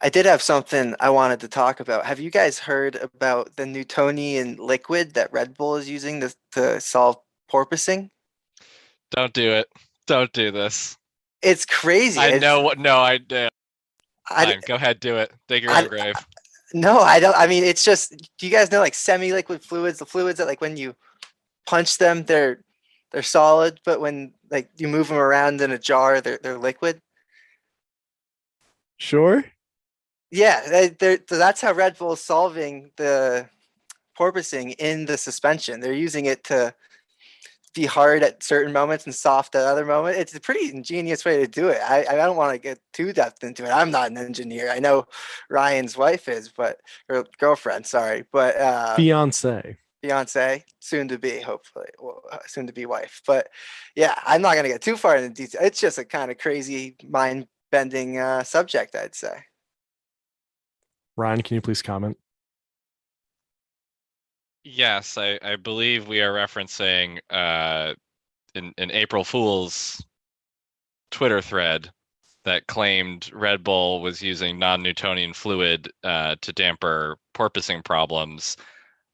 I did have something I wanted to talk about. Have you guys heard about the Newtonian liquid that Red Bull is using to solve porpoising? Don't do it. Don't do this. It's crazy. I know what. No, I do. I, Fine, go ahead, do it. Dig your I, own grave. no, I don't. I mean, it's just, do you guys know like semi-liquid fluids, the fluids that like when you punch them, they're solid, but when like you move them around in a jar, they're liquid? Sure. Yeah, so that's how Red Bull is solving the porpoising in the suspension. They're using it to be hard at certain moments and soft at other moments. It's a pretty ingenious way to do it. I don't want to get too depth into it. I'm not an engineer. I know Ryan's wife is, or girlfriend, sorry, but Fiance. soon to be, hopefully, well, soon to be wife. But yeah, I'm not gonna get too far into detail. It's just a kind of crazy, mind bending subject, I'd say. Ryan, can you please comment? Yes, I believe we are referencing an April Fool's Twitter thread that claimed Red Bull was using non-Newtonian fluid to damper porpoising problems.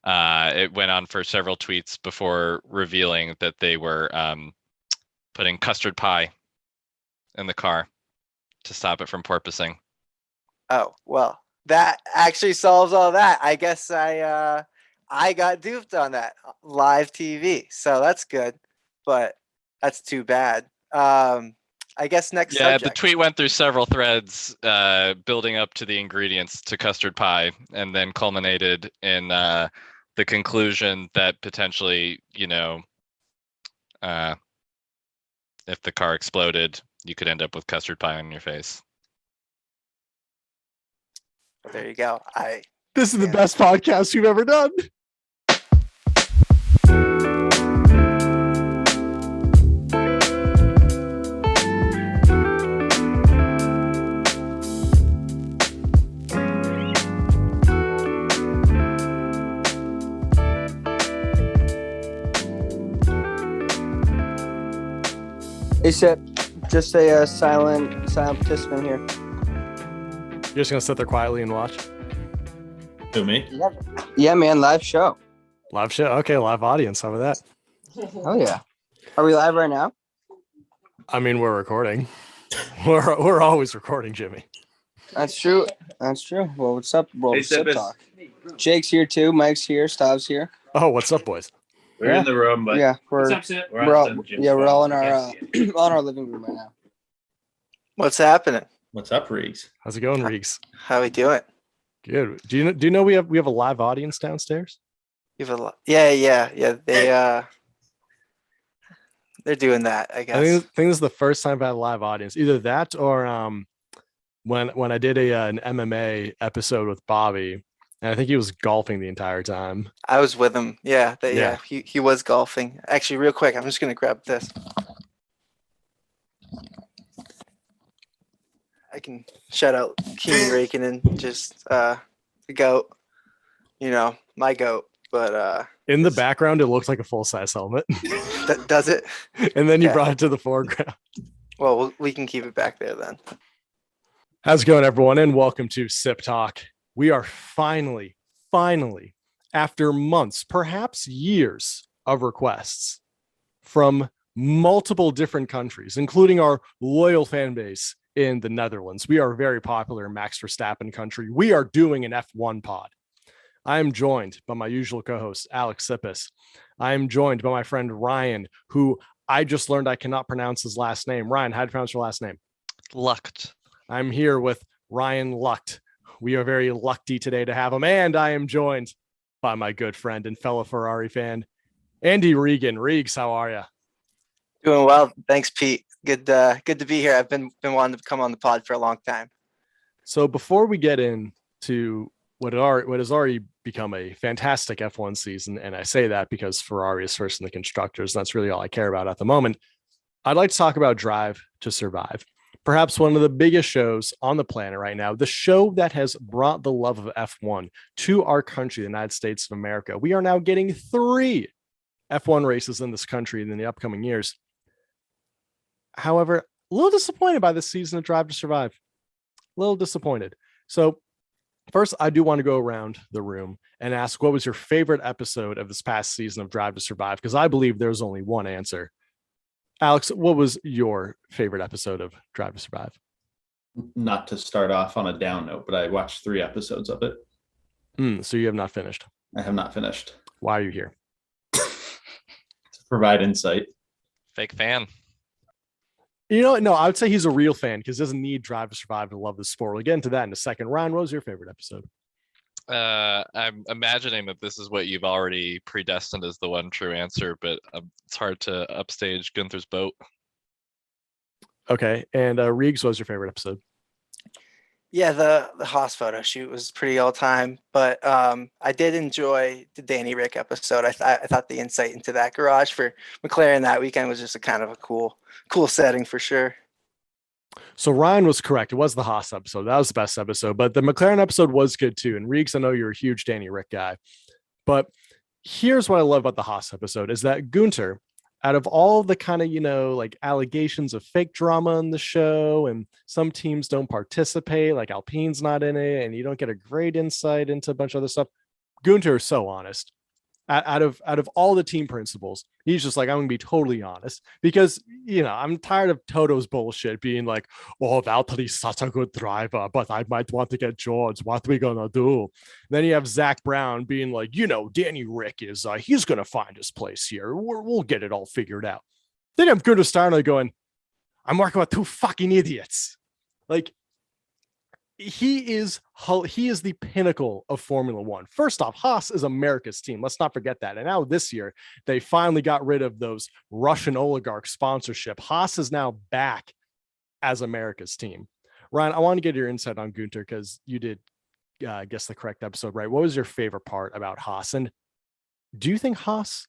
It went on for several tweets before revealing that they were putting custard pie in the car to stop it from porpoising. Oh, well, that actually solves all that. I guess I got duped on that live TV, so that's good, but that's too bad. I guess next subject. The tweet went through several threads building up to the ingredients to custard pie, and then culminated in the conclusion that potentially, if the car exploded, you could end up with custard pie on your face. There you go. This is the best podcast you've ever done. Hey, Sip, just a silent participant here. You're just gonna sit there quietly and watch. Who, me? Yeah, man, live show. Live show. Okay, live audience. How about that? Oh yeah. Are we live right now? I mean, we're recording. We're always recording, Jimmy. That's true. Well, what's up, bro? Hey, Sip Sip, Talk. Jake's here too. Mike's here. Stav's here. Oh, what's up, boys? We're in the room, but Yeah, we're all in our on our living room right now. What's happening? What's up, Reeks? How's it going, Reeks? How we doing? Good. Do you know we have a live audience downstairs? You have a lot. Yeah. They're doing that, I guess. I think this is the first time I've had a live audience. Either that or when I did an MMA episode with Bobby, and I think he was golfing the entire time. I was with him. Yeah. Yeah. He was golfing. Actually, real quick, I'm just gonna grab this. I can shout out Kimi Räikkönen, just the goat. My goat. But in the background, it looks like a full-size helmet. Does it? And then you Yeah. brought it to the foreground. Well, we can keep it back there then. How's it going, everyone? And welcome to Sip Talk. We are finally, after months, perhaps years of requests from multiple different countries, including our loyal fan base in the Netherlands. We are very popular in Max Verstappen country. We are doing an F1 pod. I am joined by my usual co-host, Alex Sippis. I am joined by my friend Ryan, who I just learned I cannot pronounce his last name. Ryan, how do you pronounce your last name? Lucked. I'm here with Ryan Lucht. We are very lucky today to have him. And I am joined by my good friend and fellow Ferrari fan, Andy Regan. Regs, how are you? Doing well. Thanks, Pete. Good to be here. I've been wanting to come on the pod for a long time. So before we get into what has already become a fantastic F1 season, and I say that because Ferrari is first in the constructors, and that's really all I care about at the moment, I'd like to talk about Drive to Survive. Perhaps one of the biggest shows on the planet right now, the show that has brought the love of F1 to our country, the United States of America. We are now getting 3 F1 races in this country in the upcoming years. However, a little disappointed by this season of Drive to Survive. A little disappointed. So first, I do want to go around the room and ask, what was your favorite episode of this past season of Drive to Survive? Because I believe there's only one answer. Alex, what was your favorite episode of Drive to Survive? Not to start off on a down note, but I watched 3 episodes of it. So you have not finished. I have not finished. Why are you here? To provide insight. Fake fan. No, I would say he's a real fan because he doesn't need Drive to Survive to love the sport. We'll get into that in a second. Ryan, what was your favorite episode? I'm imagining that this is what you've already predestined as the one true answer, but it's hard to upstage Gunther's boat. Okay, and Reegs, what was your favorite episode? Yeah, the Haas photo shoot was pretty all time, but I did enjoy the Danny Rick episode. I thought the insight into that garage for McLaren that weekend was just a kind of a cool setting for sure. So Ryan was correct. It was the Haas episode. That was the best episode, but the McLaren episode was good too. And Reegs, I know you're a huge Danny Rick guy, but here's what I love about the Haas episode is that Gunther, out of all the kind of, like allegations of fake drama on the show, and some teams don't participate, like Alpine's not in it, and you don't get a great insight into a bunch of other stuff. Gunther is so honest. Out of all the team principals, he's just like, I'm gonna be totally honest because I'm tired of Toto's bullshit being like, oh, Valtteri's such a good driver, but I might want to get George. What are we gonna do? And then you have Zach Brown being like, Danny Rick is he's gonna find his place here. We'll get it all figured out. Then you have Gunter Steiner going, I'm working with 2 fucking idiots. Like, he is the pinnacle of Formula One. First off, Haas is America's team. Let's not forget that. And now this year, they finally got rid of those Russian oligarch sponsorship. Haas is now back as America's team. Ryan, I want to get your insight on Gunther because you did guess the correct episode, right? What was your favorite part about Haas? And do you think Haas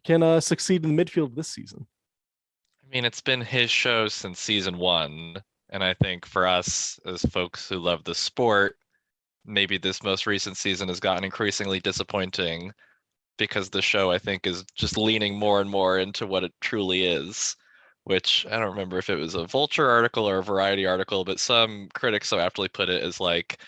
can succeed in the midfield this season? I mean, it's been his show since season 1. And I think for us as folks who love the sport, maybe this most recent season has gotten increasingly disappointing because the show, I think, is just leaning more and more into what it truly is, which I don't remember if it was a Vulture article or a Variety article, but some critics so aptly put it as like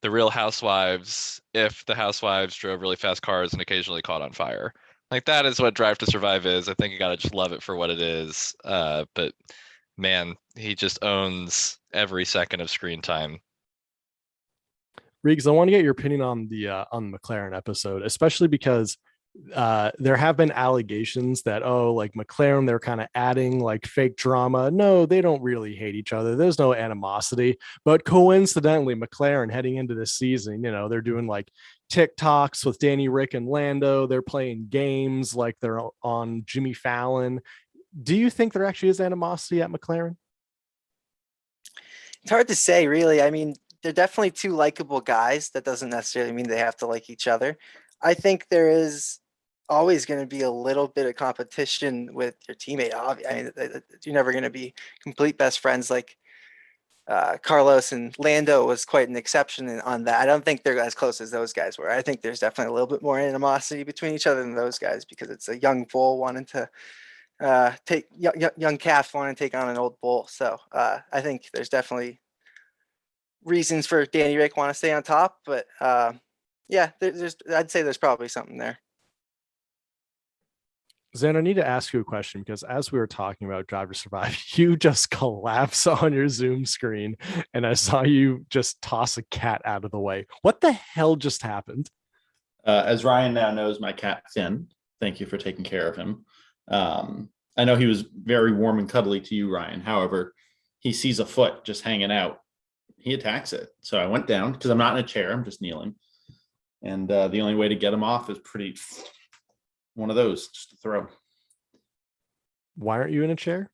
the Real Housewives if the housewives drove really fast cars and occasionally caught on fire. Like, that is what Drive to Survive is. I think you got to just love it for what it is. But man, he just owns every second of screen time. Reegs, I want to get your opinion on the McLaren episode, especially because there have been allegations that, like McLaren, they're kind of adding like fake drama. No, they don't really hate each other. There's no animosity. But coincidentally, McLaren heading into this season, they're doing like TikToks with Danny Rick and Lando. They're playing games like they're on Jimmy Fallon. Do you think there actually is animosity at McLaren? It's hard to say, really. I mean, they're definitely 2 likable guys. That doesn't necessarily mean they have to like each other. I think there is always going to be a little bit of competition with your teammate. I mean, you're never going to be complete best friends. Like Carlos and Lando was quite an exception on that. I don't think they're as close as those guys were. I think there's definitely a little bit more animosity between each other than those guys because it's a young bull wanting to take young calf wanting to take on an old bull. So I think there's definitely reasons for Danny Rick want to stay on top, but yeah, I'd say there's probably something there. Zan, I need to ask you a question because as we were talking about Drive to Survive, you just collapse on your Zoom screen and I saw you just toss a cat out of the way. What the hell just happened? As Ryan now knows, my cat Finn. Thank you for taking care of him. I know he was very warm and cuddly to you, Ryan. However, he sees a foot just hanging out. He attacks it. So I went down because I'm not in a chair. I'm just kneeling. And the only way to get him off is one of those, just to throw. Why aren't you in a chair?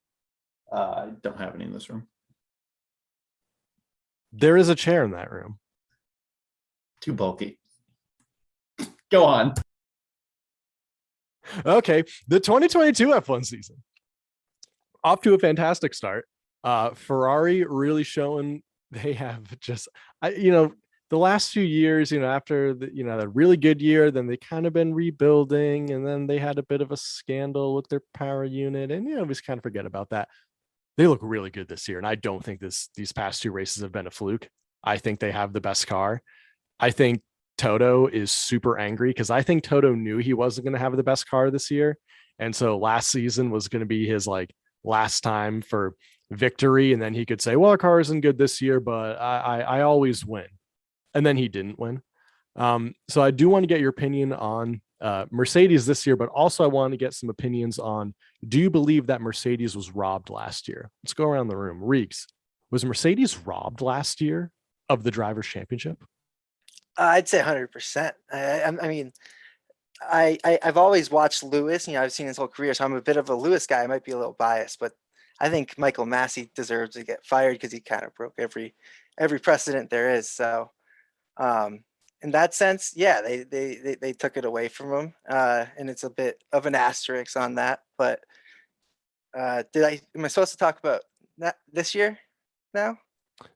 I don't have any in this room. There is a chair in that room. Too bulky. Go on. Okay, the 2022 F1 season off to a fantastic start. Ferrari really showing they have just, the last few years, after the really good year, then they kind of been rebuilding, and then they had a bit of a scandal with their power unit, and we just kind of forget about that. They look really good this year, and I don't think these past 2 races have been a fluke. I think they have the best car. I think Toto is super angry because I think Toto knew he wasn't going to have the best car this year. And so last season was going to be his like last time for victory. And then he could say, well, our car isn't good this year, but I always win. And then he didn't win. So I do want to get your opinion on Mercedes this year, but also I want to get some opinions on, do you believe that Mercedes was robbed last year? Let's go around the room. Reeks, was Mercedes robbed last year of the Drivers' Championship? I'd say 100%. I mean, I've always watched Lewis. I've seen his whole career, so I'm a bit of a Lewis guy. I might be a little biased, but I think Michael Massey deserves to get fired because he kind of broke every precedent there is. So, in that sense, yeah, they took it away from him, and it's a bit of an asterisk on that. But am I supposed to talk about that this year now?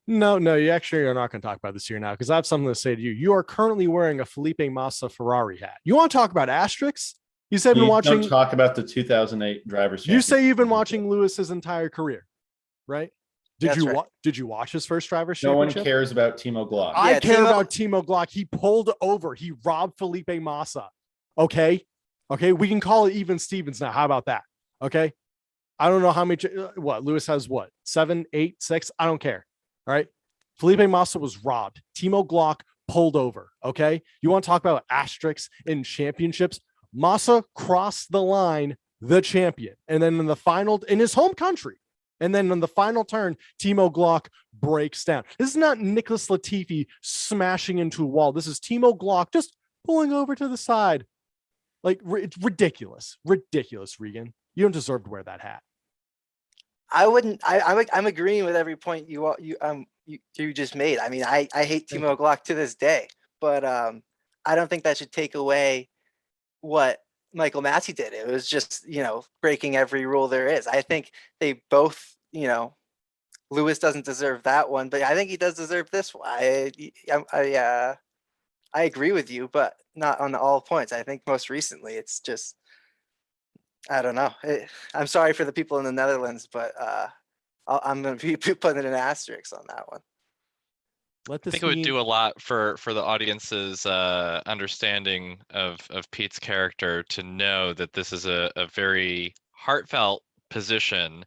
No, you actually are not going to talk about this year now because I have something to say to you. You are currently wearing a Felipe Massa Ferrari hat. You want to talk about asterisks? You said been watching. Don't talk about the 2008 Drivers' You say you've been Championship. watching Lewis's entire career, right? Did you watch his first Drivers' No one Championship? cares about Timo Glock. I care about Timo Glock. He pulled over. He robbed Felipe Massa. Okay, we can call it even Stevens now. How about that? Okay, I don't know how many. What Lewis has? What 7, 8, 6? I don't care. All right. Felipe Massa was robbed. Timo Glock pulled over. Okay. You want to talk about asterisks in championships? Massa crossed the line, the champion. And then in the final, in his home country. And then in the final turn, Timo Glock breaks down. This is not Nicholas Latifi smashing into a wall. This is Timo Glock just pulling over to the side. Like, it's ridiculous. Ridiculous, Regan. You don't deserve to wear that hat. I wouldn't. I'm agreeing with every point you just made. I mean, I hate Timo Glock to this day, but I don't think that should take away what Michael Massey did. It was just breaking every rule there is. I think they both Lewis doesn't deserve that one, but I think he does deserve this one. I agree with you, but not on all points. I think most recently it's just. I don't know. I'm sorry for the people in the Netherlands, but I'm going to be putting an asterisk on that one. I think it would do a lot for the audience's understanding of Pete's character to know that this is a very heartfelt position,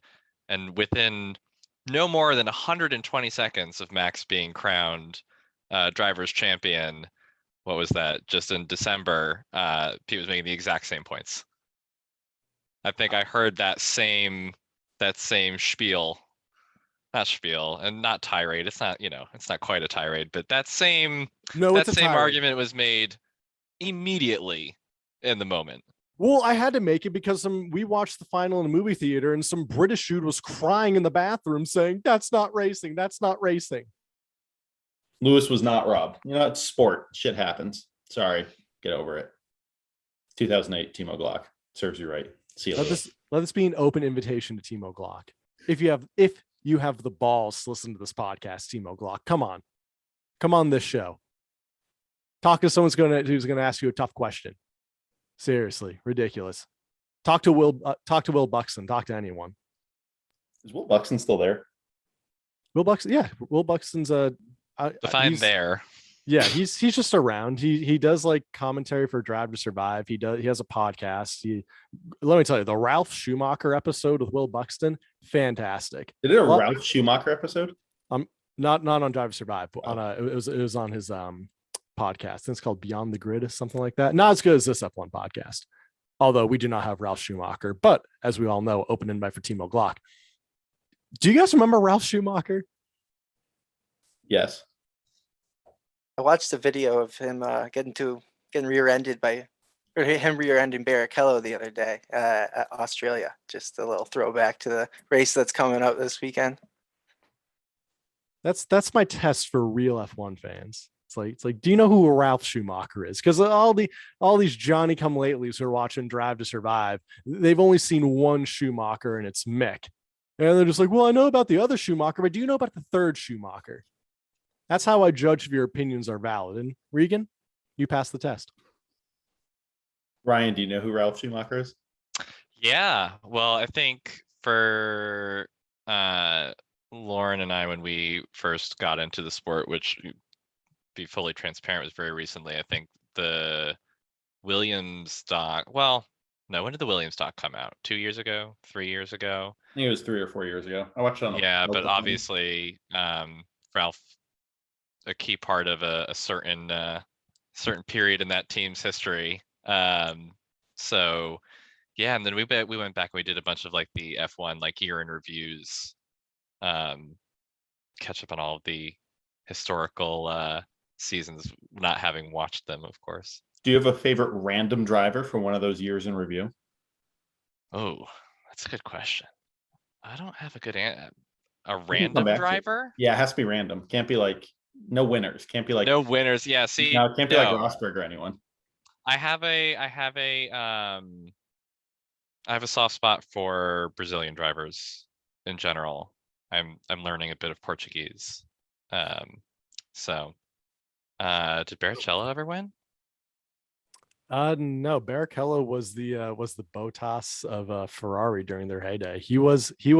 and within no more than 120 seconds of Max being crowned Drivers' Champion, what was that? Just in December, Pete was making the exact same points. I think I heard that same spiel, not spiel, and not tirade. It's not, it's not quite a tirade, but that same argument was made immediately in the moment. Well, I had to make it because we watched the final in a movie theater and some British dude was crying in the bathroom saying, "That's not racing. That's not racing." Lewis was not robbed. It's sport. Shit happens. Sorry. Get over it. 2008 Timo Glock. Serves you right. See you later. Let this be an open invitation to Timo Glock. If you have the balls to listen to this podcast, Timo Glock, come on this show. Talk to someone who's going to ask you a tough question. Seriously, ridiculous. Talk to Will Buxton. Talk to anyone. Is Will Buxton still there? Will Buxton, yeah. Will Buxton's define there. Yeah, he's just around. He does like commentary for Drive to Survive. He has a podcast. Let me tell you, the Ralph Schumacher episode with Will Buxton, fantastic. Did it a Ralph Schumacher episode? Not on Drive to Survive. It was on his podcast. It's called Beyond the Grid or something like that. Not as good as this F1 podcast. Although we do not have Ralph Schumacher, but as we all know, open invite for Timo Glock. Do you guys remember Ralph Schumacher? Yes. I watched a video of him getting rear-ended him rear-ending Barrichello the other day at Australia. Just a little throwback to the race that's coming up this weekend. That's my test for real F1 fans. It's like, do you know who Ralph Schumacher is? Because all these Johnny come latelys who are watching Drive to Survive, they've only seen one Schumacher and it's Mick. And they're just like, well, I know about the other Schumacher, but do you know about the third Schumacher? That's how I judge if your opinions are valid. And Regan, you passed the test. Ryan, do you know who Ralph Schumacher is? Yeah. Well, I think for Lauren and I, when we first got into the sport, which be fully transparent was very recently, I think the Williams doc, well, no, when did the Williams doc come out? 2 years ago, 3 years ago? I think it was 3 or 4 years ago. I watched it on Yeah, but multiple- obviously, Ralph, a key part of a certain certain period in that team's history. So yeah, and then we went back and we did a bunch of like the F1 like year in reviews, catch up on all of the historical seasons, not having watched them, of course. Do you have a favorite random driver from one of those years in review? Oh, that's a good question. I don't have a good a come random back to it. driver. Yeah, it has to be random. Can't be like no winners. Can't be like No winners. Yeah, see, no, it can't be like no. Rosberg or anyone. I have a soft spot for Brazilian drivers in general. I'm learning a bit of Portuguese. So did Barrichello ever win? No, Barrichello was the Bottas of Ferrari during their heyday. He was the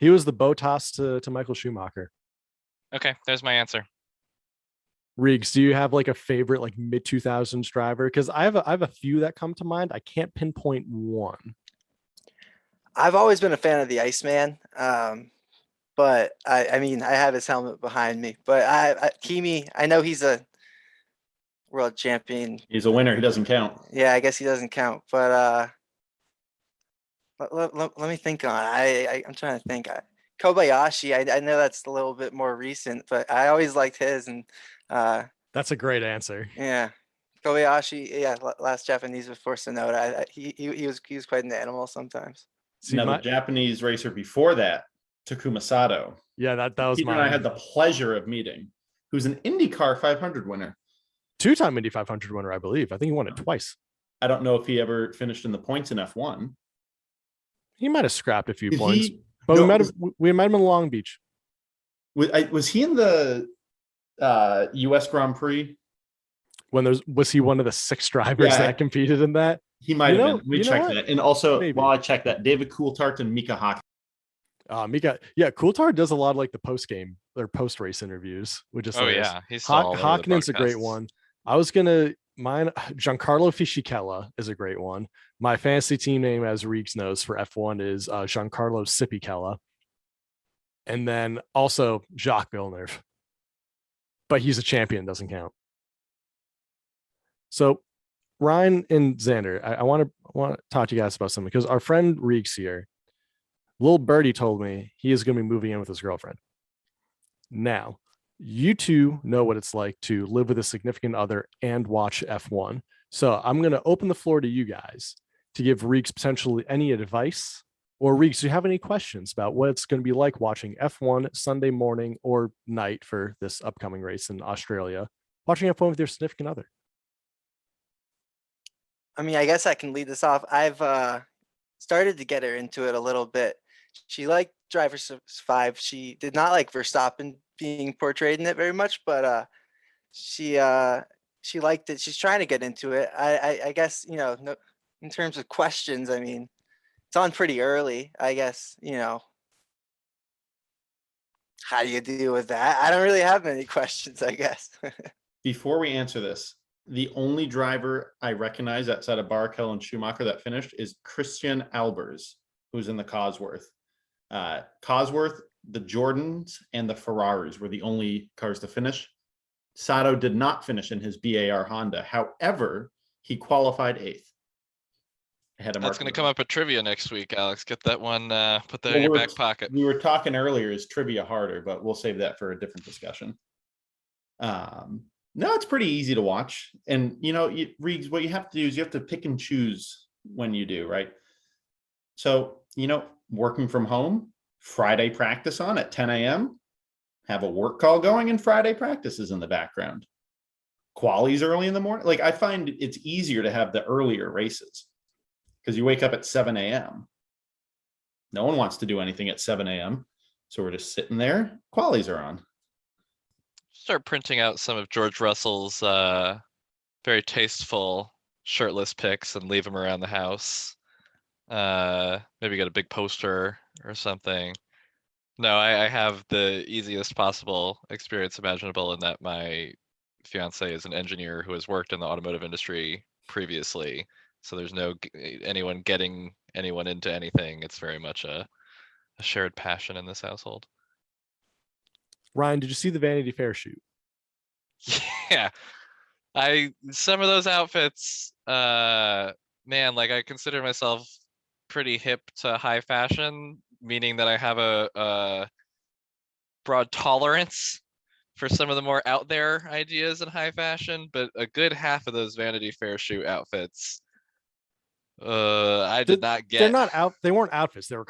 Bottas to Michael Schumacher. Okay, there's my answer. Riggs, do you have like a favorite like mid 2000s driver? Because I have a few that come to mind. I can't pinpoint one. I've always been a fan of the Iceman, but I mean I have his helmet behind me. But Kimi, I know he's a world champion. He's a winner. He doesn't count. Yeah, I guess he doesn't count. But let me think on. I'm trying to think. Kobayashi, I know that's a little bit more recent, but I always liked his, and That's a great answer. yeah, Kobayashi. Yeah, last Japanese before Sonoda. He was quite an animal sometimes. See, Now the Japanese racer before that, Takuma Sato. Yeah, that was Peter mine. and I had the pleasure of meeting, who's an IndyCar 500 winner. Two-time Indy 500 winner, I believe. I think he won it twice. I don't know if he ever finished in the points in F1. He might have scrapped a few Did points, he- but no, we might have been in Long Beach. Was he in the U.S. Grand Prix? Was he one of the 6 drivers Yeah. that competed in that? He might You have know- been. Let me you know check what? that. And also, Maybe. while I check that, David Coulthard and Mika Hakkinen. Mika, yeah, Coulthard does a lot of like the post game or post race interviews, which is Oh hilarious. yeah, he's all over the Hakkinen's a great podcasts. one. I was gonna mine Giancarlo Fisichella is a great one. My fantasy team name, as Reeks knows, for F1 is Giancarlo Sipicella. And then also Jacques Villeneuve. But he's a champion, doesn't count. So Ryan and Xander, I want to talk to you guys about something because our friend Reeks here, Lil Birdie told me he is going to be moving in with his girlfriend. Now, you two know what it's like to live with a significant other and watch F1. So I'm going to open the floor to you guys to give Reeks potentially any advice. Or Reeks, do you have any questions about what it's going to be like watching F1 Sunday morning or night for this upcoming race in Australia, watching F1 with your significant other? I mean, I guess I can lead this off. I've started to get her into it a little bit. She liked Driver 5. She did not like Verstappen being portrayed in it very much, but she liked it. She's trying to get into it. I guess, you know, no, in terms of questions, I mean, it's on pretty early, I guess, you know. How do you deal with that? I don't really have many questions, I guess. Before we answer this, the only driver I recognize outside of Barrichello and Schumacher that finished is Christian Albers, who's in the Cosworth. Cosworth, the Jordans, and the Ferraris were the only cars to finish. Sato did not finish in his BAR Honda. However, he qualified 8th. That's going to come up at trivia next week, Alex. Get that one, put that in your back pocket. We were talking earlier, is trivia harder, but we'll save that for a different discussion. No, it's pretty easy to watch. And, you know, Reegs, what you have to do is you have to pick and choose when you do, right? So, you know, working from home, Friday practice on at 10 a.m., have a work call going and Friday practices in the background. Qualies early in the morning. Like, I find it's easier to have the earlier races because you wake up at 7 a.m. No one wants to do anything at 7 a.m. So we're just sitting there. Qualies are on. Start printing out some of George Russell's very tasteful shirtless pics and leave them around the house. Maybe get a big poster or something. No, I have the easiest possible experience imaginable in that my fiance is an engineer who has worked in the automotive industry previously. So there's no anyone getting anyone into anything. It's very much a shared passion in this household. Ryan, did you see the Vanity Fair shoot? Yeah. Some of those outfits, man, like I consider myself pretty hip to high fashion, meaning that I have a broad tolerance for some of the more out there ideas in high fashion, but a good half of those Vanity Fair shoe outfits, I did not They're get. not out. They weren't outfits. They were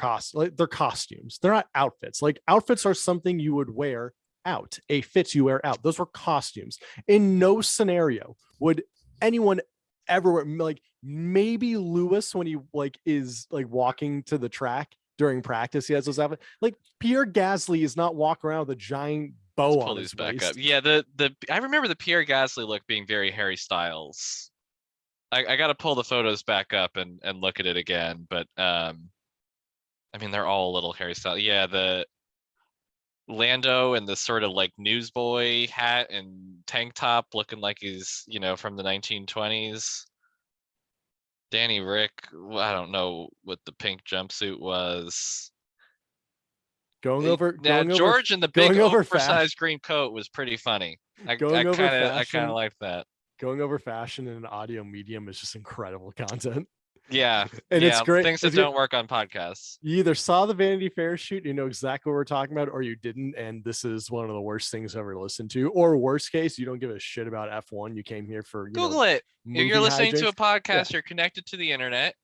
they're costumes. They're not outfits. Like outfits are something you would wear out. A fit you wear out. Those were costumes. In no scenario would anyone ever wear, like maybe Lewis when he like is like walking to the track during practice. He has those outfits. Like Pierre Gasly is not walking around with a giant bow Let's on pull his these back waist. up. Yeah, I remember the Pierre Gasly look being very Harry Styles. I got to pull the photos back up and look at it again, but I mean they're all a little Harry Styles. Yeah, the Lando and the sort of like newsboy hat and tank top looking like he's, from the 1920s. Danny Rick, I don't know what the pink jumpsuit was. Now George in the big going over oversized green coat was pretty funny. I Going over kind fashion. of liked that. Going over fashion in an audio medium is just incredible content. Yeah, and yeah, it's great. Things that don't work on podcasts. You either saw the Vanity Fair shoot, you know exactly what we're talking about, or you didn't, and this is one of the worst things I've ever listened to. Or worst case, you don't give a shit about F1. You came here for Google it. If you're listening to a podcast, Yeah. you're connected to the internet.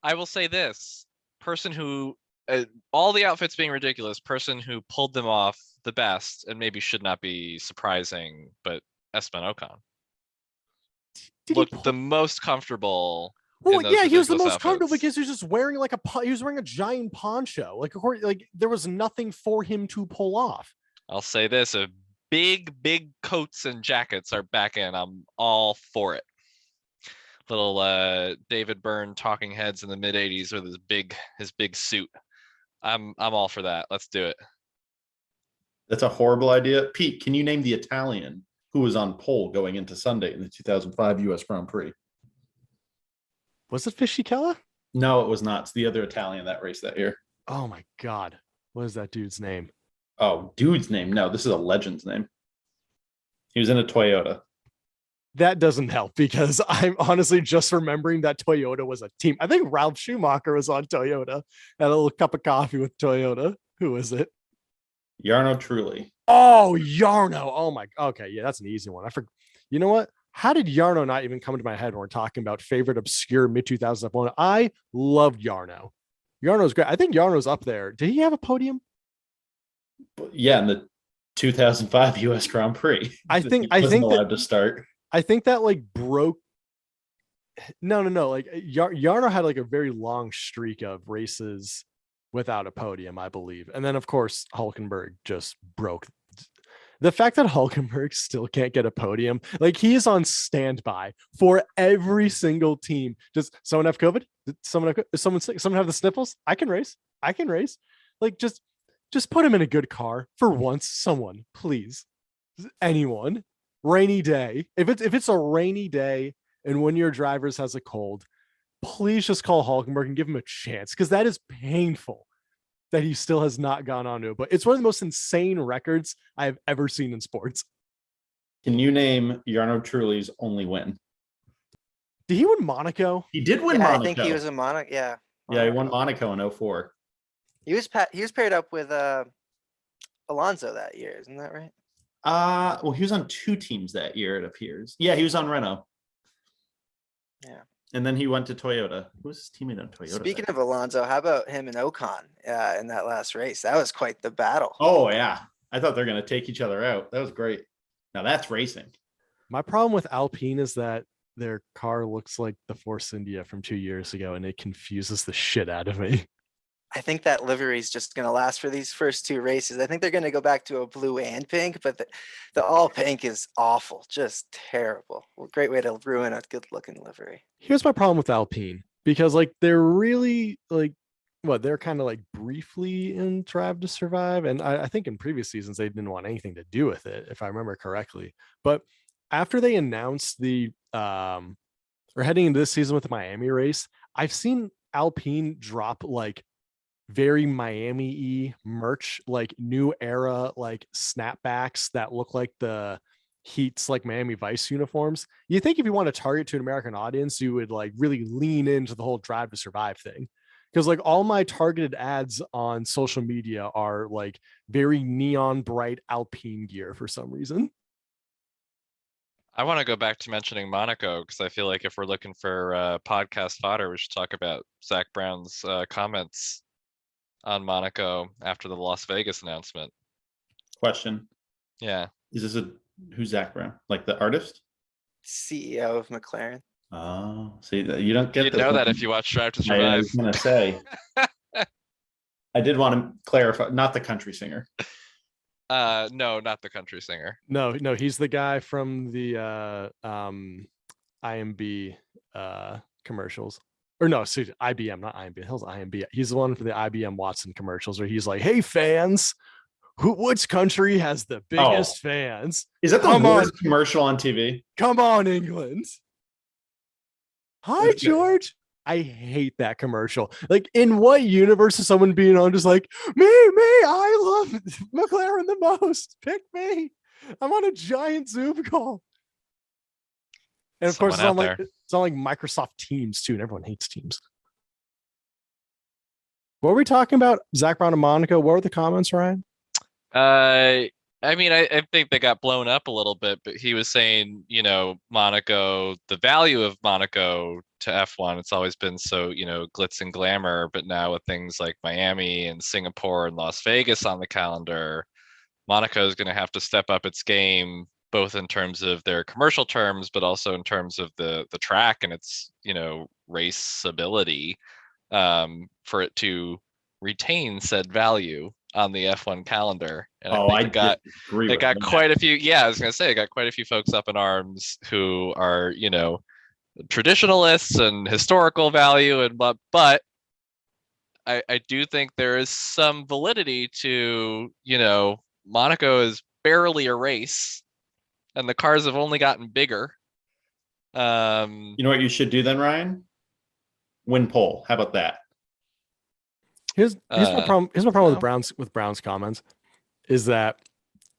I will say this: person who, all the outfits being ridiculous, person who pulled them off the best, and maybe should not be surprising, but Esteban Ocon looked the most comfortable. Well, yeah, he was the most outfits. comfortable because he was just wearing he was wearing a giant poncho. Like, of course, like there was nothing for him to pull off. I'll say this: if big coats and jackets are back in, I'm all for it. Little David Byrne talking heads in the mid 80s with his big suit. I'm all for that. Let's do it. That's a horrible idea. Pete, can you name the Italian who was on pole going into Sunday in the 2005 US Grand Prix? Was it Fisichella? No, it was not. It's the other Italian that raced that year. Oh my God. What is that dude's name? Oh, dude's name. No, this is a legend's name. He was in a Toyota. That doesn't help because I'm honestly just remembering that Toyota was a team. I think Ralph Schumacher was on Toyota. Had a little cup of coffee with Toyota. Who is it? Jarno Trulli. Oh, Jarno. Oh my. Okay, yeah, that's an easy one. You know what? How did Jarno not even come to my head when we're talking about favorite obscure mid 2000s opponent? I loved Jarno. Jarno's great. I think Jarno's up there. Did he have a podium? Yeah, in the 2005 US Grand Prix. I think allowed to start. I think that like broke. No. Like Jarno had like a very long streak of races without a podium, I believe. And then of course Hulkenberg just broke. The fact that Hulkenberg still can't get a podium, like he is on standby for every single team. Does someone have COVID? Someone have the sniffles? I can race. Like just put him in a good car for once. Someone, please. Anyone. Rainy day. If it's a rainy day and one of your drivers has a cold, please just call Hulkenberg and give him a chance because that is painful that he still has not gone on to it. But it's one of the most insane records I have ever seen in sports. Can you name Jarno Trulli's only win? Did he win Monaco? He did win Yeah, Monaco. I think he was in Monaco. Yeah. Yeah, he won Monaco in 04. He was paired up with Alonso that year, isn't that right? Well, he was on two teams that year, it appears. Yeah, he was on Renault. Yeah. And then he went to Toyota. Who was his teammate on Toyota? Speaking of Alonso, how about him and Ocon in that last race? That was quite the battle. Oh, yeah. I thought they're going to take each other out. That was great. Now that's racing. My problem with Alpine is that their car looks like the Force India from 2 years ago, and it confuses the shit out of me. I think that livery is just going to last for these first two races. I think they're going to go back to a blue and pink, but the all pink is awful, just terrible. Well, great way to ruin a good looking livery. Here's my problem with Alpine because like they're really like they're kind of like briefly in Drive to Survive, and I think in previous seasons they didn't want anything to do with it, if I remember correctly. But after they announced or heading into this season with the Miami race, I've seen Alpine drop like very Miami-y merch, like new era, like snapbacks that look like the Heat's like Miami Vice uniforms. You think if you want to target to an American audience, you would like really lean into the whole Drive to Survive thing. Because like all my targeted ads on social media are like very neon bright Alpine gear for some reason. I want to go back to mentioning Monaco because I feel like if we're looking for podcast fodder, we should talk about Zach Brown's comments on Monaco after the Las Vegas announcement. Question. Yeah. Who's Zach Brown? Like the artist? CEO of McLaren. Oh, see, you don't get You'd know that if you watch Drive to I Survive. was gonna say. I did want to clarify, not the country singer. No, not the country singer. No, he's the guy from the IMB commercials. Or no, excuse me, IBM, not IMB. Hell's IMB. He's the one for the IBM Watson commercials where he's like, "Hey fans, which country has the biggest fans? Is that the worst commercial on TV? Come on, England. Hi, George." I hate that commercial. Like, in what universe is someone being on just like, me, I love McLaren the most. Pick me. I'm on a giant Zoom call. And of course, it's on like Microsoft Teams too, and everyone hates Teams. What were we talking about? Zach Brown and Monaco. What were the comments, Ryan? I mean, I think they got blown up a little bit, but he was saying, Monaco, the value of Monaco to F1, it's always been so, glitz and glamour, but now with things like Miami and Singapore and Las Vegas on the calendar, Monaco is going to have to step up its game, both in terms of their commercial terms, but also in terms of the track and its, race ability, for it to retain said value on the F1 calendar. And I got quite a few. Yeah, I was gonna say it got quite a few folks up in arms who are, traditionalists and historical value and but I do think there is some validity to, Monaco is barely a race and the cars have only gotten bigger. You know what you should do then, Ryan? Win pole. How about that? Here's my problem. Here's my problem with Brown's comments is that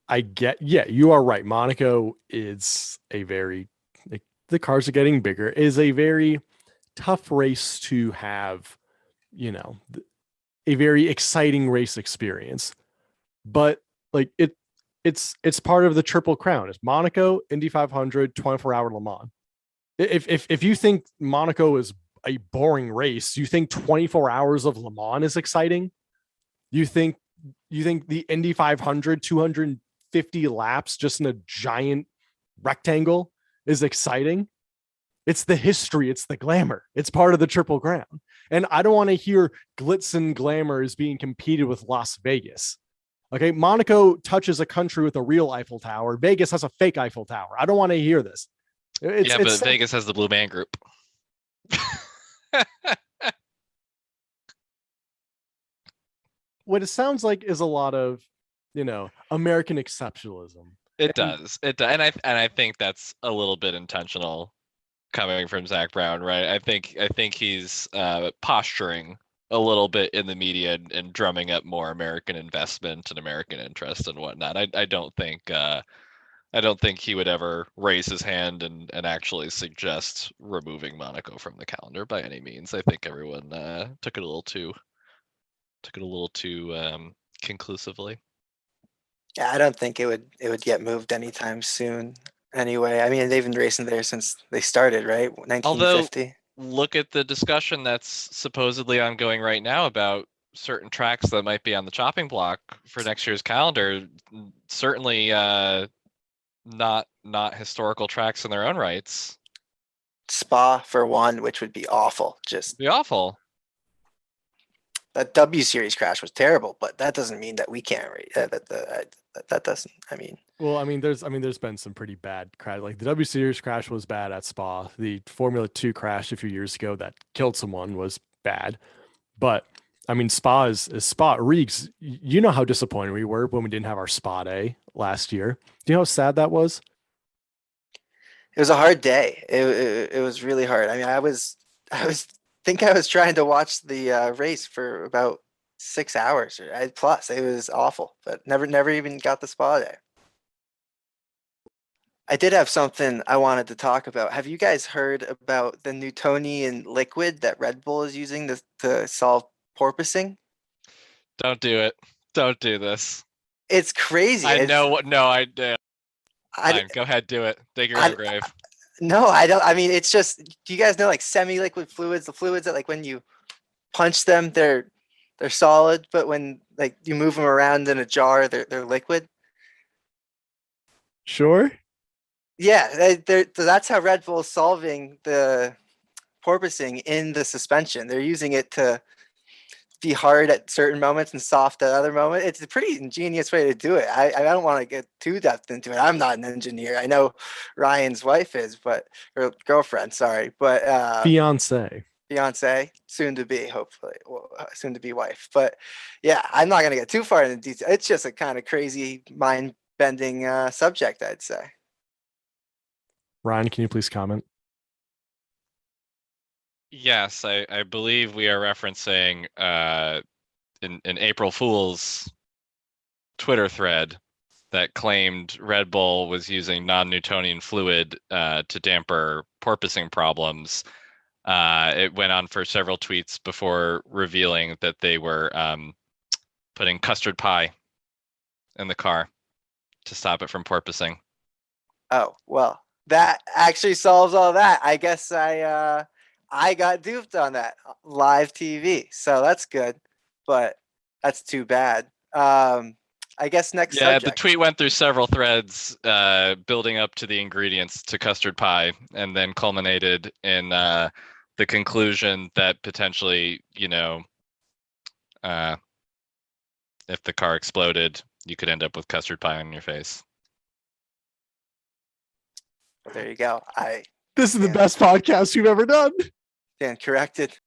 you are right. Monaco is a very, the cars are getting bigger, is a very tough race to have, a very exciting race experience. But like it's part of the Triple Crown. It's Monaco, Indy 500, 24-hour Le Mans. If you think Monaco is a boring race, you think 24 hours of Le Mans is exciting? You think the Indy 500 250 laps just in a giant rectangle is exciting? It's the history, it's the glamour, it's part of the Triple Crown. And I don't want to hear glitz and glamour is being competed with Las Vegas. Okay, Monaco touches a country with a real Eiffel Tower. Vegas has a fake Eiffel Tower. I don't want to hear this. But Vegas has the Blue Man Group. What it sounds like is a lot of, American exceptionalism. It does. And I think that's a little bit intentional coming from Zach Brown, right? I think he's posturing a little bit in the media and drumming up more American investment and American interest and whatnot. I don't think he would ever raise his hand and actually suggest removing Monaco from the calendar by any means. I think everyone took it a little too conclusively. Yeah, I don't think it would get moved anytime soon. Anyway, I mean, they've been racing there since they started, right? 1950. Although, look at the discussion that's supposedly ongoing right now about certain tracks that might be on the chopping block for next year's calendar. Certainly not historical tracks in their own rights. Spa for one, which would be awful. Just be awful. That W Series crash was terrible, but that doesn't mean that we can't rate. That doesn't. I mean. Well, there's been some pretty bad crash. Like the W Series crash was bad at Spa. The Formula 2 crash a few years ago that killed someone was bad. But I mean, Spa is Spa. Reeks, you know how disappointed we were when we didn't have our Spa day last year. Do you know how sad that was? It was a hard day. It was really hard. I mean, I was think I was trying to watch the race for about 6 hours plus. It was awful, but never even got the spa day. I did have something I wanted to talk about. Have you guys heard about the Newtonian liquid that Red Bull is using to solve porpoising? Don't do it. Don't do this. It's crazy. I know what. No, I do. I, Fine, go ahead, do it. Dig your I- own grave. no, I don't. I mean, it's just. Do you guys know like semi-liquid fluids? The fluids that like when you punch them, they're solid, but when like you move them around in a jar, they're liquid. Sure. Yeah, so that's how Red Bull is solving the porpoising in the suspension. They're using it to be hard at certain moments and soft at other moments. It's a pretty ingenious way to do it. I don't want to get too depth into it. I'm not an engineer. I know Ryan's wife is, but or girlfriend, sorry, but Fiance. soon to be, hopefully, well, soon to be wife. But yeah, I'm not gonna get too far into detail. It's just a kind of crazy, mind bending subject, I'd say. Ryan, can you please comment? Yes, I believe we are referencing an April Fool's Twitter thread that claimed Red Bull was using non-Newtonian fluid to damper porpoising problems. It went on for several tweets before revealing that they were putting custard pie in the car to stop it from porpoising. Oh, well, that actually solves all that. I guess I got duped on that live TV. So that's good, but that's too bad. I guess next Yeah, subject. the tweet went through several threads building up to the ingredients to custard pie and then culminated in the conclusion that potentially, if the car exploded, you could end up with custard pie on your face. There you go. I This is the Yeah. best podcast you've ever done. stand corrected.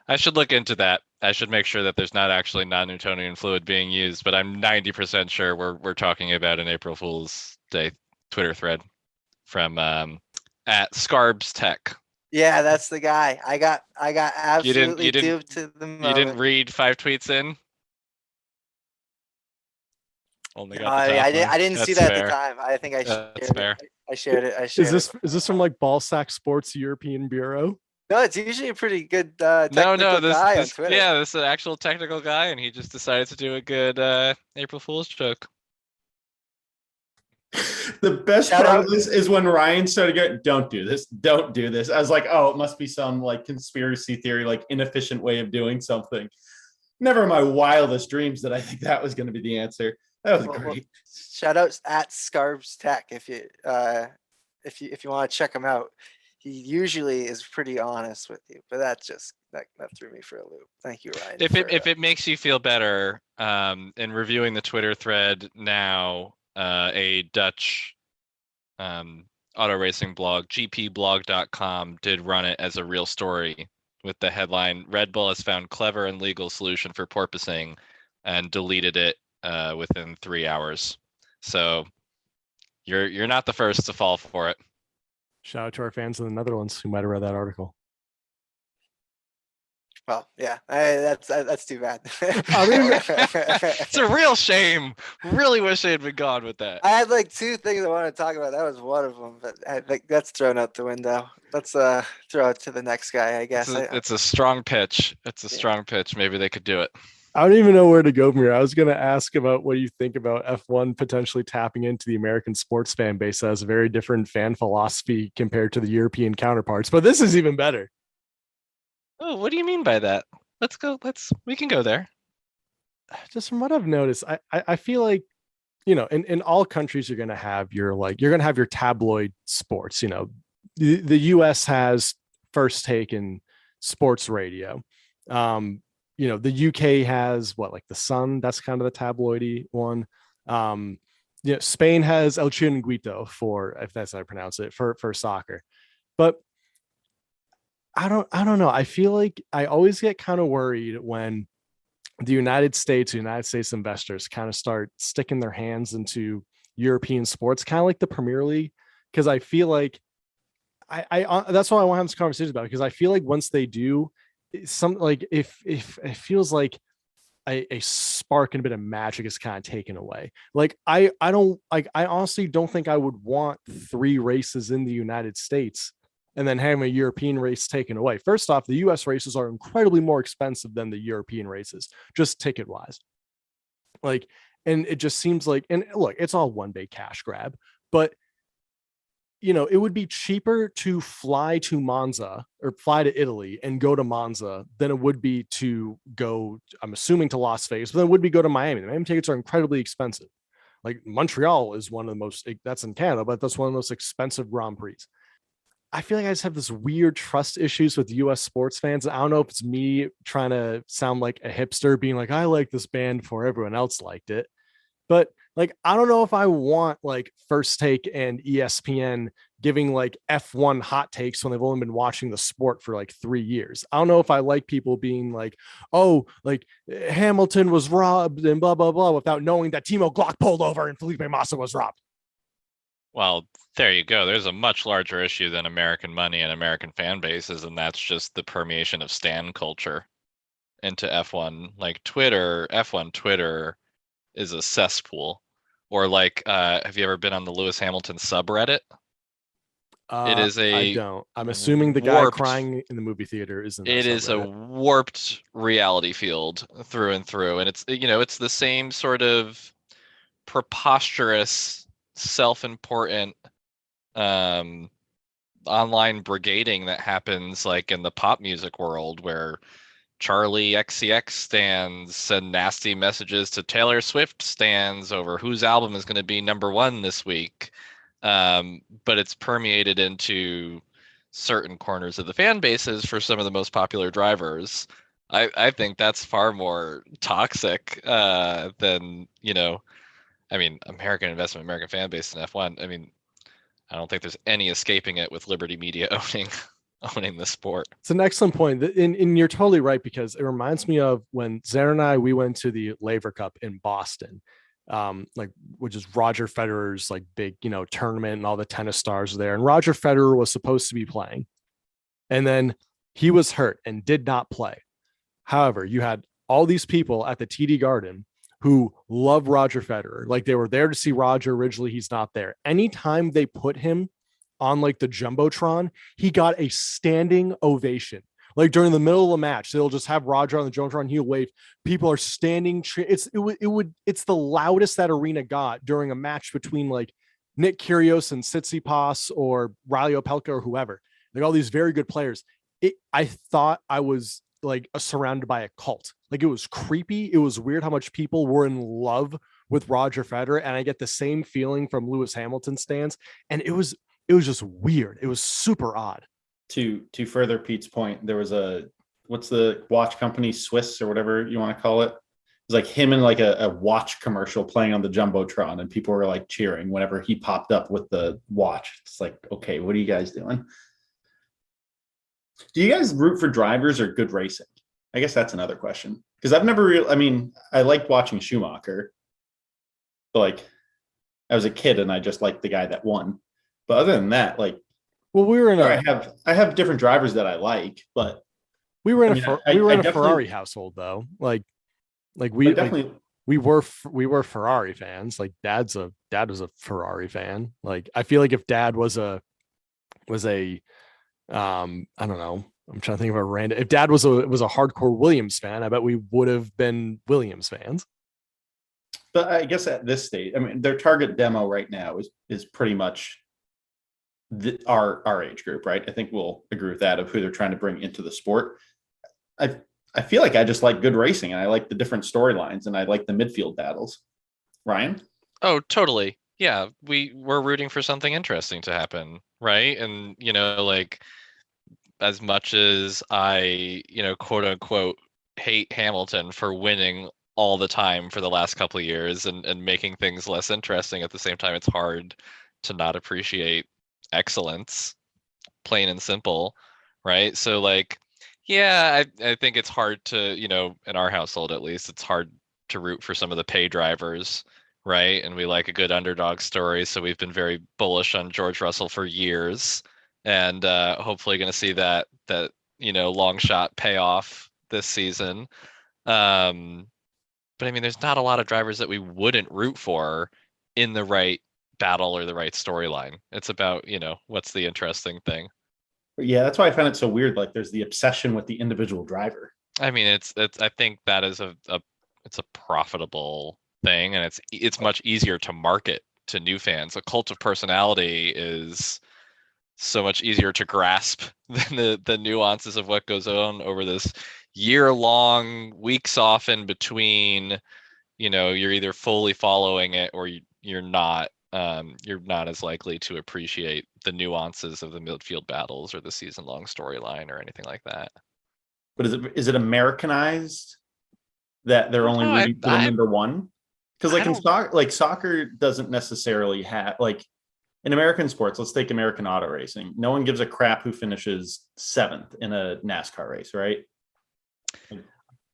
I should look into that. I should make sure that there's not actually non-Newtonian fluid being used, but I'm 90% sure we're talking about an April Fool's Day Twitter thread from at Scarbs Tech. Yeah, that's the guy. I got absolutely you didn't- duped to the moment. You didn't read 5 tweets in? Only No, got the top I one. didn't see That's that at fair. the time. I think I That's shared fair. it. I shared it. Is this from like Ballsack Sports European Bureau? No, it's usually a pretty good No, technical guy on this Twitter. yeah, this is an actual technical guy, and he just decided to do a good April Fool's joke. The best Shout part out. of this is when Ryan started going, don't do this, don't do this. I was like, oh, it must be some like conspiracy theory, like inefficient way of doing something. Never in my wildest dreams that I think that was going to be the answer. That was Well, great. Shout out at Scarbs Tech if you want to check him out. He usually is pretty honest with you, but that threw me for a loop. Thank you, Ryan. If it makes you feel better, in reviewing the Twitter thread now, a Dutch auto racing blog, gpblog.com, did run it as a real story with the headline Red Bull has found clever and legal solution for porpoising and deleted it within 3 hours. So you're not the first to fall for it. Shout out to our fans in the Netherlands who might have read that article. Well, yeah, that's too bad. I mean, It's a real shame. Really wish they had been gone with that. I had like two things I want to talk about. That was one of them, but I think that's thrown out the window. Let's throw it to the next guy, I guess. It's a strong pitch. It's a strong pitch. Maybe they could do it. I don't even know where to go from here. I was going to ask about what you think about F1 potentially tapping into the American sports fan base that has a very different fan philosophy compared to the European counterparts, but this is even better. Oh, what do you mean by that? We can go there. Just from what I've noticed, I feel like, in all countries, you're going to have your tabloid sports. The US has First Take in sports radio. The UK has like the Sun. That's kind of the tabloidy one. Spain has El Chiringuito for, if that's how I pronounce it, for soccer. But I don't know. I feel like I always get kind of worried when United States investors kind of start sticking their hands into European sports, kind of like the Premier League, because I feel like I that's what I want to have this conversation about, because I feel like once they do, some like if it feels like a spark and a bit of magic is kind of taken away. Like I don't like I honestly don't think I would want 3 races in the United States and then having a European race taken away. First off, the US races are incredibly more expensive than the European races, just ticket wise. Like, and it just seems like, and look, it's all one big cash grab, but it would be cheaper to fly to Monza or fly to Italy and go to Monza than it would be to go, I'm assuming, to Las Vegas, but then it would be go to Miami. The Miami tickets are incredibly expensive. Like Montreal is one of the most, that's in Canada, but that's one of the most expensive Grand Prix. I feel like I just have this weird trust issues with US sports fans. I don't know if it's me trying to sound like a hipster, being like, I like this band before everyone else liked it. But like, I don't know if I want like First Take and ESPN giving like F1 hot takes when they've only been watching the sport for like 3 years. I don't know if I like people being like, oh, like Hamilton was robbed and blah, blah, blah, without knowing that Timo Glock pulled over and Felipe Massa was robbed. Well, there you go. There's a much larger issue than American money and American fan bases, and that's just the permeation of stan culture into F1. Like F1 Twitter is a cesspool. Or like, have you ever been on the Lewis Hamilton subreddit? It is I a don't. I'm assuming the guy warped, crying in the movie theater is in that it is a subreddit. warped reality field through and through, and it's the same sort of preposterous, self-important um online brigading that happens like in the pop music world, where Charlie XCX stands send nasty messages to Taylor Swift stands over whose album is going to be #1 this week. But it's permeated into certain corners of the fan bases for some of the most popular drivers. I think that's far more toxic than, I mean, American investment, American fan base in F1. I mean, I don't think there's any escaping it with Liberty Media owning the sport. It's an excellent point. And you're totally right, because it reminds me of when Zara and we went to the Laver Cup in Boston, like, which is Roger Federer's like big, tournament, and all the tennis stars there. And Roger Federer was supposed to be playing, and then he was hurt and did not play. However, you had all these people at the TD Garden who love Roger Federer. Like, they were there to see Roger. Originally, he's not there. Anytime they put him on like the Jumbotron, he got a standing ovation. Like during the middle of the match, they'll just have Roger on the Jumbotron. He'll wave. People are standing. It's the loudest that arena got during a match between like Nick Kyrgios and Tsitsipas or Riley Opelka or whoever. Like all these very good players. I thought I was like surrounded by a cult. Like, it was creepy. It was weird how much people were in love with Roger Federer, and I get the same feeling from Lewis Hamilton stands. And it was just weird. It was super odd. To further Pete's point, there was what's the watch company, Swiss or whatever you want to call it? It was like him in like a watch commercial playing on the Jumbotron, and people were like cheering whenever he popped up with the watch. It's like, okay, what are you guys doing? Do you guys root for drivers or good racing? I guess that's another question. Because I've never really, I mean, I liked watching Schumacher, but like I was a kid and I just liked the guy that won. But other than that, like, well, we were in I have different drivers that I like, but we were in a definitely, Ferrari household though. Like we definitely like, we were Ferrari fans. Like dad was a Ferrari fan. Like I feel like if dad was a I don't know. I'm trying to think of a random. If dad was a hardcore Williams fan, I bet we would have been Williams fans. But I guess at this stage, I mean, their target demo right now is pretty much our age group, right? I think we'll agree with that, of who they're trying to bring into the sport. I feel like I just like good racing, and I like the different storylines, and I like the midfield battles. Ryan? Oh, totally. Yeah, we're rooting for something interesting to happen, right? And like, as much as I, quote unquote, hate Hamilton for winning all the time for the last couple of years and making things less interesting, at the same time, it's hard to not appreciate excellence, plain and simple. right? So like, yeah, I think it's hard to, in our household at least, it's hard to root for some of the pay drivers, right? And we like a good underdog story, so we've been very bullish on George Russell for years, and hopefully going to see that long shot pay off this season. But I mean, there's not a lot of drivers that we wouldn't root for in the right battle or the right storyline. It's about, what's the interesting thing. Yeah, that's why I find it so weird. Like there's the obsession with the individual driver. I mean, it's I think that is it's a profitable thing, and it's much easier to market to new fans. A cult of personality is so much easier to grasp than the nuances of what goes on over this year-long, weeks off in between. You're either fully following it or you're not. You're not as likely to appreciate the nuances of the midfield battles or the season-long storyline or anything like that. But is it Americanized that they're only No, rooting for the I number one? Because I don't- soccer doesn't necessarily have like in American sports. Let's take American auto racing. No one gives a crap who finishes 7th in a NASCAR race, right?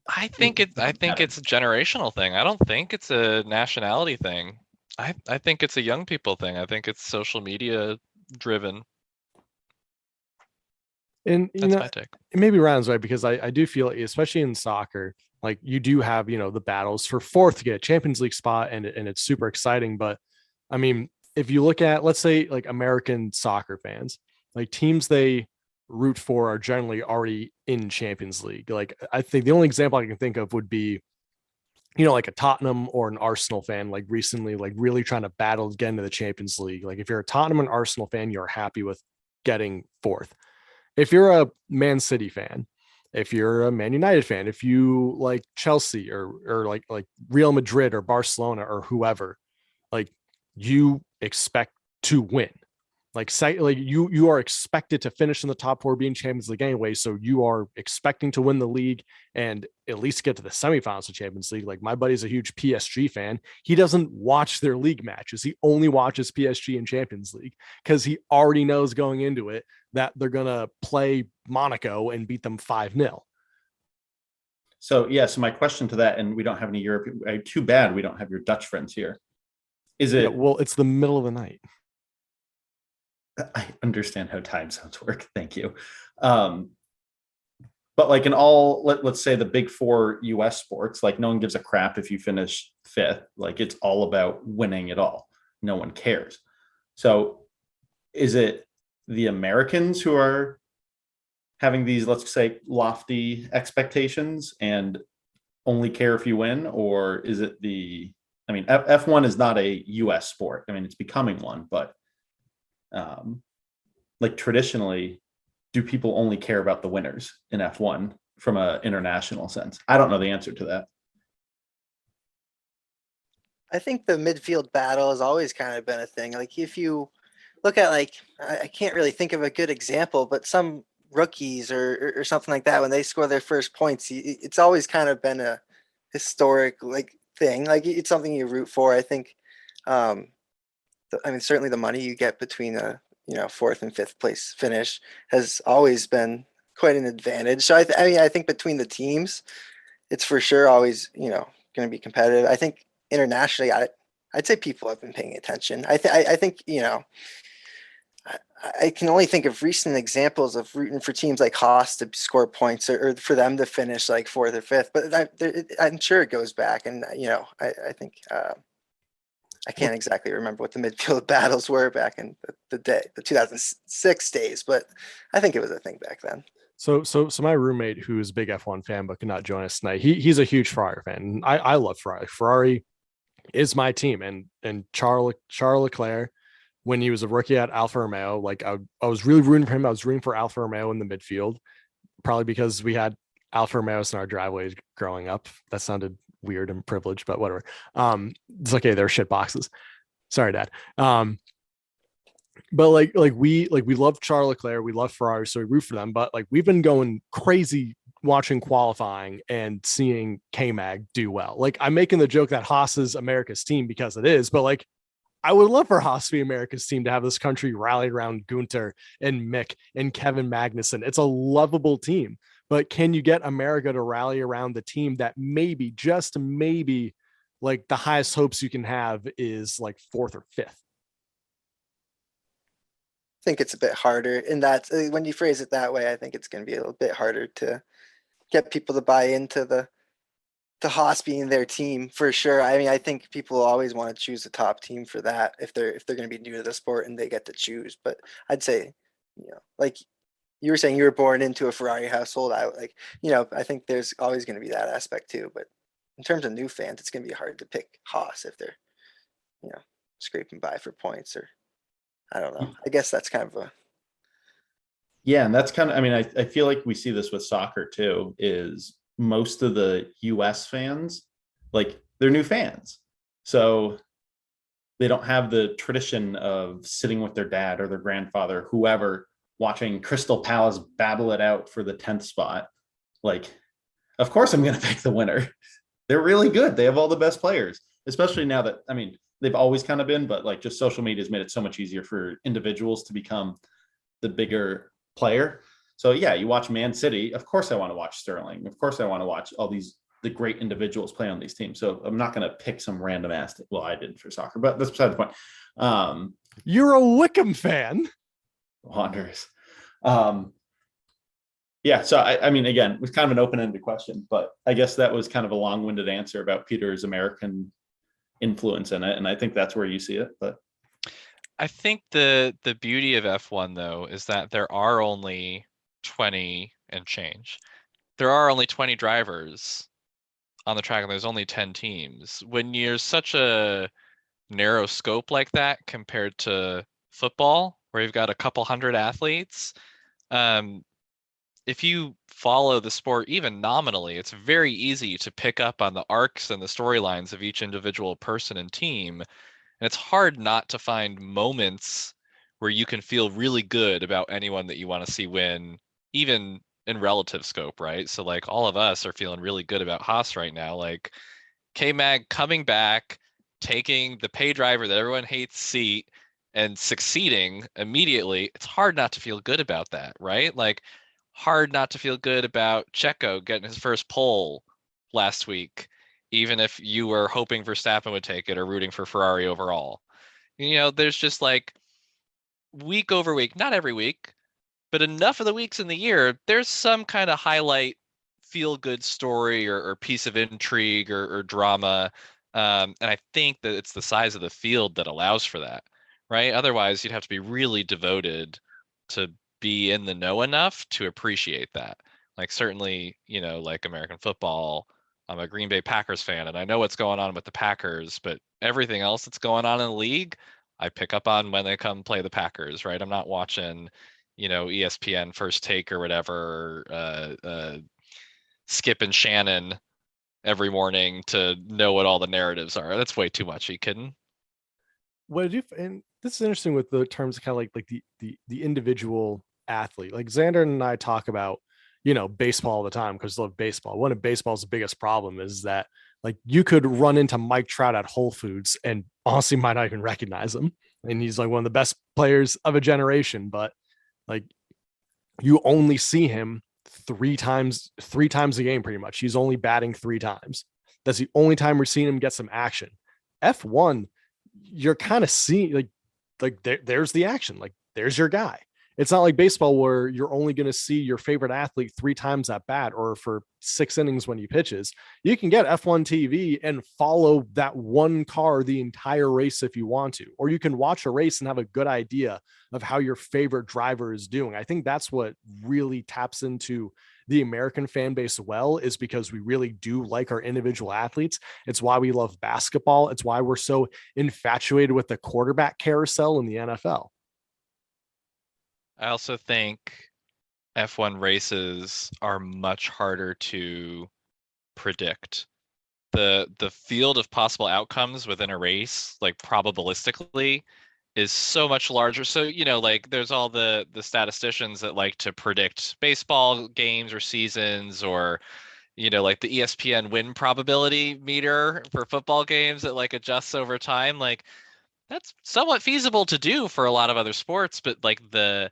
I think it's a generational thing. I don't think it's a nationality thing. I think it's a young people thing. I think it's social media driven. And That's my take. maybe Ryan's right, because I do feel, especially in soccer, like you do have, the battles for fourth to get a Champions League spot, and it's super exciting. But I mean, if you look at, let's say, like American soccer fans, like teams they root for are generally already in Champions League. Like I think the only example I can think of would be, like a Tottenham or an Arsenal fan, like recently, like really trying to battle to get into the Champions League. Like if you're a Tottenham and Arsenal fan, you're happy with getting fourth. If you're a Man City fan, if you're a Man United fan, if you like Chelsea or like Real Madrid or Barcelona or whoever, like you expect to win. Like you are expected to finish in the top 4 being Champions League anyway, so you are expecting to win the league and at least get to the semifinals of Champions League. Like my buddy's a huge PSG fan. He doesn't watch their league matches. He only watches PSG in Champions League because he already knows going into it that they're gonna play Monaco and beat them 5-0. So my question to that, and we don't have any European. Too bad we don't have your Dutch friends here. Is it? Yeah, well, it's the middle of the night. I understand how time zones work. Thank you. But like in all, let's say the big 4 US sports, like no one gives a crap if you finish 5th. Like it's all about winning it all. No one cares. So is it the Americans who are having these, let's say, lofty expectations and only care if you win? Or is it F1 is not a US sport. I mean, it's becoming one, but like traditionally, do people only care about the winners in F1 from an international sense? I don't know the answer to that. I think the midfield battle has always kind of been a thing. Like if you look at I can't really think of a good example, but some rookies or something like that, when they score their first points, it's always kind of been a historic thing. Like it's something you root for. I think, certainly the money you get between a 4th and 5th place finish has always been quite an advantage. So I think between the teams, it's for sure always going to be competitive. I think internationally, I'd say people have been paying attention. I think I can only think of recent examples of rooting for teams like Haas to score points or for them to finish like 4th or 5th. But I'm sure it goes back, and I think. I can't exactly remember what the midfield battles were back in the 2006 days, but I think it was a thing back then. So my roommate, who is a big F1 fan but could not join us tonight, he's a huge Ferrari fan. I love Ferrari. Ferrari is my team, and Charles Leclerc, when he was a rookie at Alfa Romeo, like I was really rooting for him. I was rooting for Alfa Romeo in the midfield, probably because we had Alfa Romeos in our driveways growing up. That sounded weird and privileged, but whatever. It's okay. They're shit boxes. Sorry, Dad. But we love Charles Leclerc, we love Ferrari, so we root for them. But we've been going crazy watching qualifying and seeing K-Mag do well. I'm making the joke that Haas is America's team because it is, but I would love for Haas to be America's team, to have this country rallied around Gunter and Mick and Kevin Magnussen. It's a lovable team, but can you get America to rally around the team that maybe, just maybe, like the highest hopes you can have is like 4th or 5th? I think it's a bit harder in that when you phrase it that way, I think it's going to be a little bit harder to get people to buy into the Haas being their team for sure. I mean, I think people always want to choose a top team for that if they're going to be new to the sport and they get to choose. But I'd say, like you were saying, you were born into a Ferrari household. I think there's always going to be that aspect too. But in terms of new fans, it's going to be hard to pick Haas if they're, scraping by for points, or I don't know. I guess that's kind of a. Yeah, and that's kind of, I mean, I feel like we see this with soccer too, is most of the US fans, like, they're new fans. So they don't have the tradition of sitting with their dad or their grandfather, whoever, watching Crystal Palace battle it out for the 10th spot. Like, of course I'm going to pick the winner. They're really good. They have all the best players, especially now that, I mean, they've always kind of been, but like just social media has made it so much easier for individuals to become the bigger player. So yeah, you watch Man City. Of course I want to watch Sterling. Of course I want to watch all the great individuals play on these teams. So I'm not going to pick some random ass. Well, I did for soccer, but that's beside the point. You're a Wickham fan. Wanderers. Yeah. So I mean, again, it was kind of an open-ended question, but I guess that was kind of a long-winded answer about Peter's American influence in it. And I think that's where you see it, but. I think the beauty of F1 though is that there are only 20 and change. There are only 20 drivers on the track and there's only 10 teams. When you're such a narrow scope like that compared to football, where you've got a couple hundred athletes, if you follow the sport even nominally, it's very easy to pick up on the arcs and the storylines of each individual person and team. And it's hard not to find moments where you can feel really good about anyone that you want to see win, even in relative scope, right? So like all of us are feeling really good about Haas right now. Like K-Mag coming back, taking the pay driver that everyone hates seat and succeeding immediately. It's hard not to feel good about that, right? Like hard not to feel good about Checo getting his first pole last week, even if you were hoping Verstappen would take it or rooting for Ferrari overall. There's just like week over week, not every week, but enough of the weeks in the year, there's some kind of highlight, feel good story or piece of intrigue or drama. And I think that it's the size of the field that allows for that, right? Otherwise, you'd have to be really devoted to be in the know enough to appreciate that. Like certainly, like American football, I'm a Green Bay Packers fan and I know what's going on with the Packers, but everything else that's going on in the league, I pick up on when they come play the Packers, right? I'm not watching, ESPN First Take or whatever, Skip and Shannon every morning to know what all the narratives are. That's way too much. Are you kidding? What do you, and this is interesting with the terms of kind of like the individual athlete. Like Xander and I talk about, baseball all the time because love baseball. One of baseball's biggest problem is that like you could run into Mike Trout at Whole Foods and honestly might not even recognize him. And he's like one of the best players of a generation, but like you only see him three times a game pretty much. He's only batting 3 times. That's the only time we're seeing him get some action. F1, you're kind of seeing there's the action. Like there's your guy. It's not like baseball where you're only going to see your favorite athlete 3 times at bat or for 6 innings when he pitches. You can get F1 TV and follow that one car the entire race if you want to, or you can watch a race and have a good idea of how your favorite driver is doing. I think that's what really taps into the American fan base well, is because we really do like our individual athletes. It's why we love basketball. It's why we're so infatuated with the quarterback carousel in the NFL. I also think F1 races are much harder to predict. The field of possible outcomes within a race, like probabilistically, is so much larger. So, like there's all the statisticians that like to predict baseball games or seasons, or, like the ESPN win probability meter for football games that like adjusts over time. Like That's somewhat feasible to do for a lot of other sports, but like the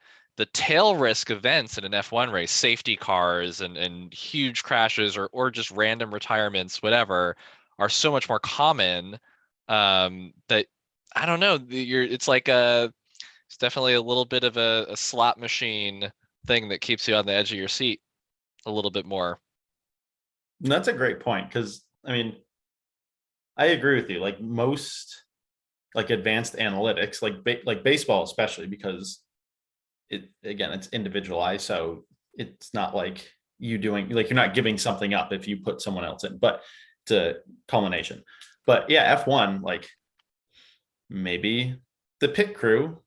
tail risk events in an F1 race, safety cars and huge crashes or just random retirements, whatever, are so much more common that I don't know. It's like it's definitely a little bit of a slot machine thing that keeps you on the edge of your seat a little bit more. And that's a great point because I mean, I agree with you. Like most like advanced analytics, like baseball, especially because it's individualized, so it's not like you doing like you're not giving something up if you put someone else in, but it's a culmination. But yeah, F1, like maybe the pit crew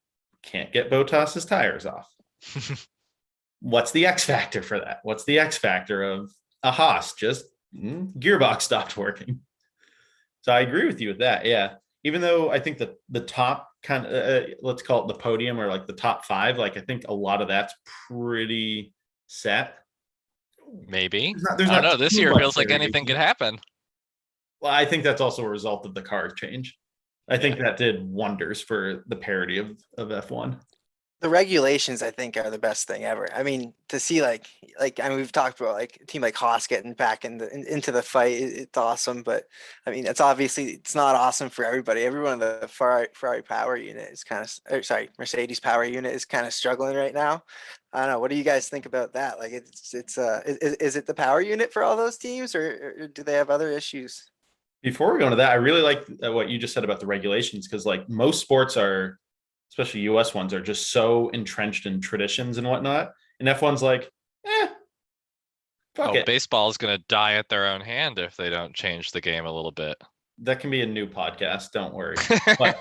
can't get Bottas's tires off. What's the X factor for that? What's the X factor of a Haas? Just gearbox stopped working. So I agree with you with that. Yeah. Even though I think that the top kind of, let's call it the podium or like the top 5, like I think a lot of that's pretty set. Maybe. There's I don't not know. This too year much feels like anything variation. could happen. Well, I think that's also a result of the car change. I think Yeah. that did wonders for the parity of F1. The regulations, I think, are the best thing ever. I mean, to see like I mean, we've talked about like a team like Haas getting back into the fight. It's awesome, but I mean, it's not awesome for everybody. Everyone in the Ferrari power unit is kind of, sorry, Mercedes power unit is kind of struggling right now. I don't know. What do you guys think about that? Like, is it the power unit for all those teams, or do they have other issues? Before we go into that, I really like what you just said about the regulations because like most sports are, especially US ones, are just so entrenched in traditions and whatnot. And F1's like, fuck it. Baseball is going to die at their own hand if they don't change the game a little bit. That can be a new podcast. Don't worry. But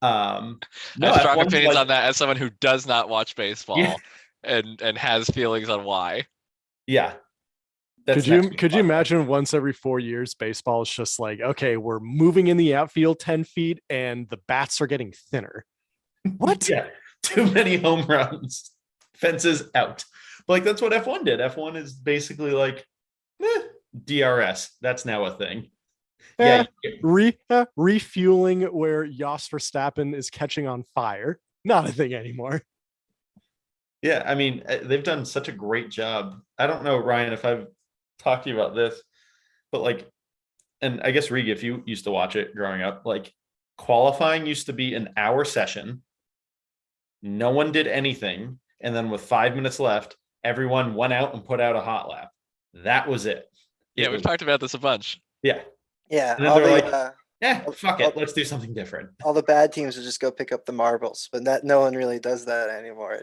No, I have strong F1's opinions like, on that as someone who does not watch baseball yeah, and has feelings on why. yeah. That's Could you imagine once every 4 years, baseball is just like, okay, we're moving in the outfield 10 feet and the bats are getting thinner. What? Yeah, too many home runs, fences out. But like that's what F1 did. F1 is basically like DRS. That's now a thing. Yeah, Refueling where Jos Verstappen is catching on fire. Not a thing anymore. yeah. I mean, they've done such a great job. I don't know, Ryan, if I've talked to you about this, but like, and I guess Riga, if you used to watch it growing up, like qualifying used to be an hour session. No one did anything. And then with 5 minutes left, everyone went out and put out a hot lap. That was it. Yeah, we've talked about this a bunch. Yeah. Yeah, And then they're like, fuck it. Let's do something different. all the bad teams will just go pick up the marbles, but no one really does that anymore.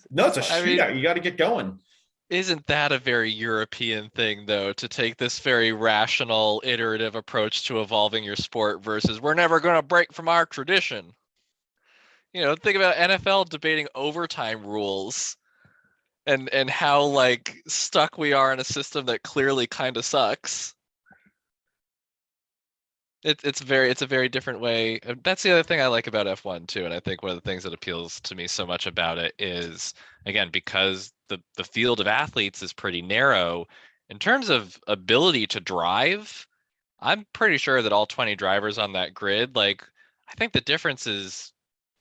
No, it's a I mean, shootout. You got to get going. Isn't that a very European thing, though, to take this very rational, iterative approach to evolving your sport versus we're never going to break from our tradition? You know, think about NFL debating overtime rules and how like stuck we are in a system that clearly kind of sucks. It's a very different way. That's the other thing I like about F1 too, and I think one of the things that appeals to me so much about it is, again, because the field of athletes is pretty narrow in terms of ability to drive. I'm pretty sure that all 20 drivers on that grid, like, I think the difference is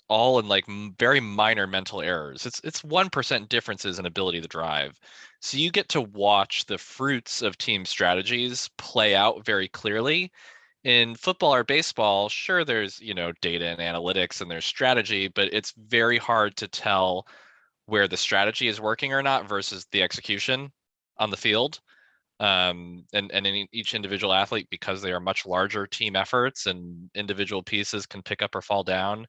all in like very minor mental errors. It's 1% differences in ability to drive. So you get to watch the fruits of team strategies play out very clearly. In football or baseball, sure, there's, you know, data and analytics and there's strategy, but it's very hard to tell where the strategy is working or not versus the execution on the field. And in each individual athlete, because they are much larger team efforts and individual pieces can pick up or fall down.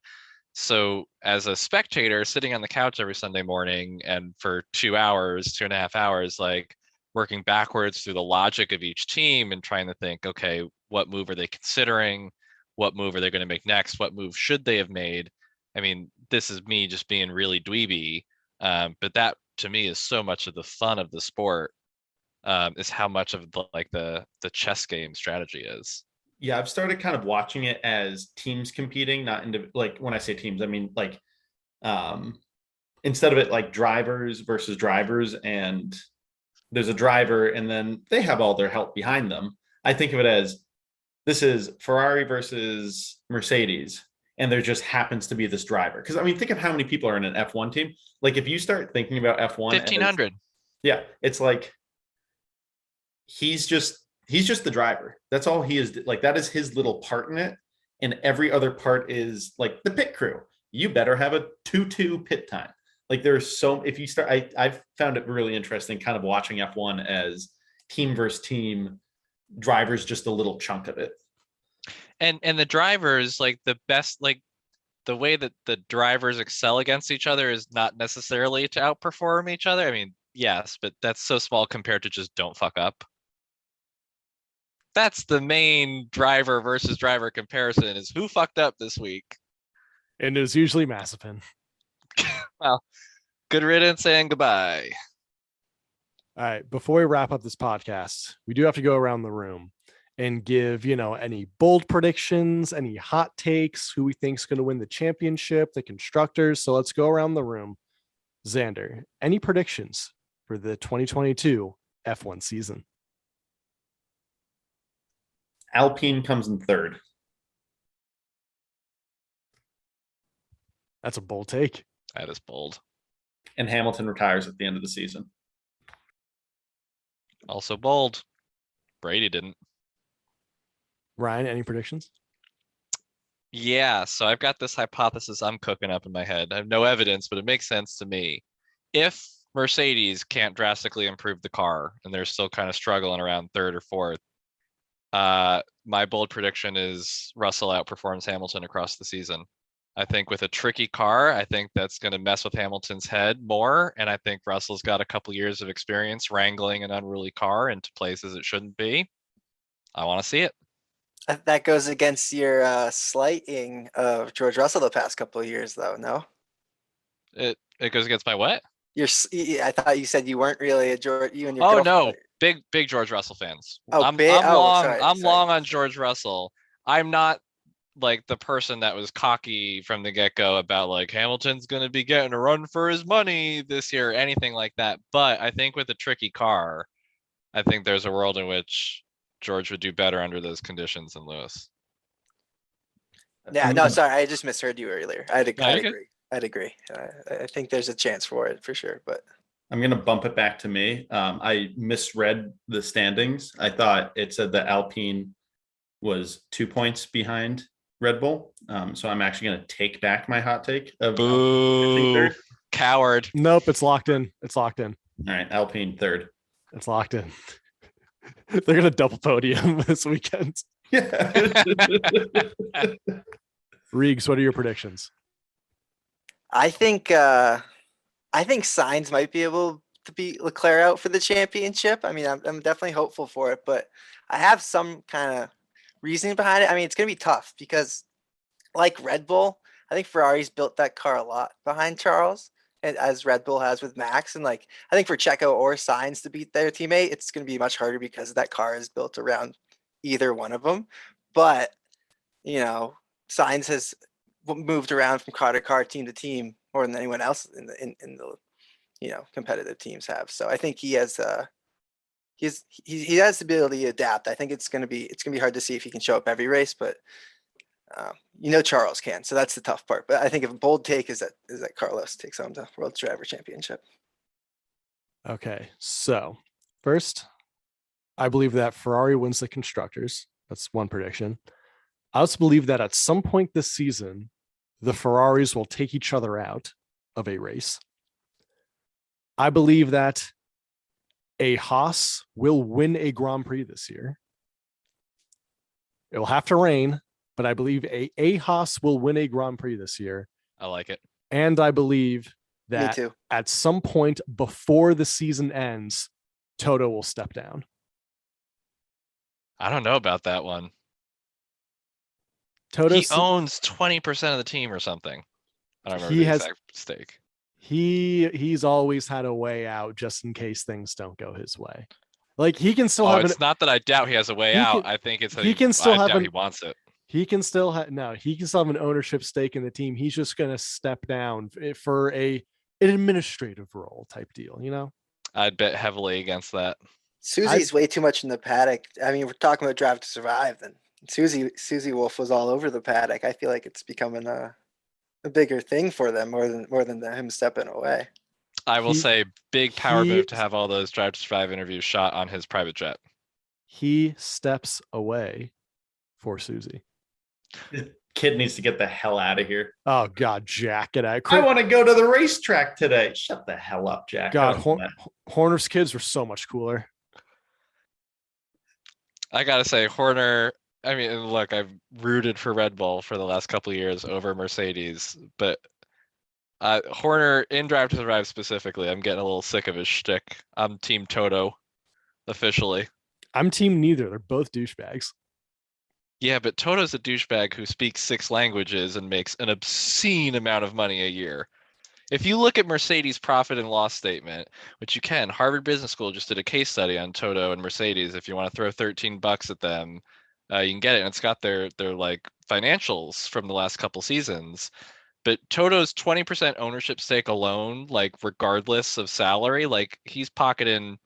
So as a spectator sitting on the couch every Sunday morning and for 2 hours, 2.5 hours, like working backwards through the logic of each team and trying to think, okay, what move are they considering? What move are they going to make next? What move should they have made? I mean, this is me just being really dweeby. But that to me is so much of the fun of the sport, is how much of the chess game strategy is. Yeah, I've started kind of watching it as teams competing, not like when I say teams, I mean like instead of it like drivers versus drivers, and there's a driver and then they have all their help behind them. I think of it as this is Ferrari versus Mercedes, and there just happens to be this driver. Because I mean, think of how many people are in an F1 team. Like if you start thinking about F1, 1,500. yeah, it's like he's just the driver. That's all he is. Like that is his little part in it, and every other part is like the pit crew. You better have a 2-2 pit time. Like there's so if you start, I've found it really interesting, kind of watching F1 as team versus team, drivers just a little chunk of it. And the drivers, like the best, like the way that the drivers excel against each other is not necessarily to outperform each other. I mean, yes, but that's so small compared to just don't fuck up. That's the main driver versus driver comparison, is who fucked up this week. And it is usually Mazepin. Well, good riddance and goodbye. All right. Before we wrap up this podcast, we do have to go around the room and give, any bold predictions, any hot takes, who we think is going to win the championship, the constructors. So let's go around the room. Xander, any predictions for the 2022 F1 season? Alpine comes in third. That's a bold take. That is bold. And Hamilton retires at the end of the season. Also bold. Brady didn't. Ryan, any predictions? Yeah, so I've got this hypothesis I'm cooking up in my head. I have no evidence, but it makes sense to me. If Mercedes can't drastically improve the car and they're still kind of struggling around third or fourth, my bold prediction is Russell outperforms Hamilton across the season. I think with a tricky car, I think that's going to mess with Hamilton's head more. And I think Russell's got a couple years of experience wrangling an unruly car into places it shouldn't be. I want to see it. That goes against your slighting of George Russell the past couple of years, though. No, It goes against my what? I thought you said you weren't really a George. You and your Oh girlfriend no, big George Russell fans. Oh, I'm big- I'm oh, long. sorry, I'm sorry. long on George Russell. I'm not like the person that was cocky from the get-go about like Hamilton's going to be getting a run for his money this year or anything like that. But I think with a tricky car, I think there's a world in which George would do better under those conditions than Lewis. Yeah, no, sorry, I just misheard you earlier. I'd No, you're good. agree. I'd agree. I think there's a chance for it for sure, but I'm going to bump it back to me. I misread the standings. I thought it said that Alpine was 2 points behind Red Bull. So I'm actually going to take back my hot take of Boo, third. coward. Nope, it's locked in. It's locked in. All right, Alpine third. It's locked in. They're gonna double podium this weekend. Yeah. Reegs, what are your predictions? I think Sainz might be able to beat Leclerc out for the championship. I mean, I'm definitely hopeful for it, but I have some kind of reasoning behind it. I mean, it's gonna be tough because, like Red Bull, I think Ferrari's built that car a lot behind Charles, and as Red Bull has with Max. And like, I think for Checo or Sainz to beat their teammate, it's going to be much harder because that car is built around either one of them. But, Sainz has moved around from car to car, team to team more than anyone else in the competitive teams have. So I think he has he has the ability to adapt. I think it's going to be hard to see if he can show up every race, but Charles can, so that's the tough part. But I think a bold take is that Carlos takes home the World Driver Championship. Okay, so first, I believe that Ferrari wins the constructors. That's one prediction. I also believe that at some point this season, the Ferraris will take each other out of a race. I believe that a Haas will win a Grand Prix this year. It will have to rain, but I believe a Haas will win a Grand Prix this year. I like it. And I believe that Me too. at some point before the season ends, Toto will step down. I don't know about that one. Toto He owns 20% of the team or something. I don't remember the exact stake. He's always had a way out just in case things don't go his way. Like he can still have. It's not that I doubt he has a way out. I think it's that he can still have. He wants it. He can still have He can still have an ownership stake in the team. He's just gonna step down for an administrative role type deal. I'd bet heavily against that. Susie's way too much in the paddock. I mean, we're talking about Drive to Survive. Then Susie Wolf was all over the paddock. I feel like it's becoming a bigger thing for them more than him stepping away. I will He- say, big power he- move to have all those Drive to Survive interviews shot on his private jet. He steps away for Susie. This kid needs to get the hell out of here. Oh God, Jack, get out. I want to go to the racetrack today. Shut the hell up, Jack. God, I don't want that. Horner's kids were so much cooler. I gotta say, Horner. I mean, look, I've rooted for Red Bull for the last couple of years over Mercedes, but Horner in Drive to Survive specifically, I'm getting a little sick of his shtick. I'm Team Toto, officially. I'm team neither. They're both douchebags. Yeah, but Toto's a douchebag who speaks 6 languages and makes an obscene amount of money a year. If you look at Mercedes' profit and loss statement, which you can, Harvard Business School just did a case study on Toto and Mercedes. If you want to throw $13 at them, you can get it, and it's got their like financials from the last couple seasons. But Toto's 20% ownership stake alone, like regardless of salary, like he's pocketing,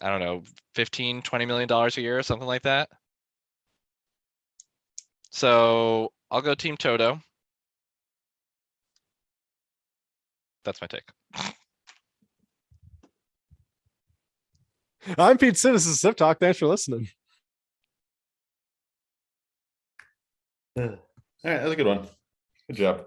I don't know, $15-20 million a year or something like that. So I'll go Team Toto. That's my take. I'm Pete Citizens Sip Talk. Thanks for listening. All right, that was a good one. Good job.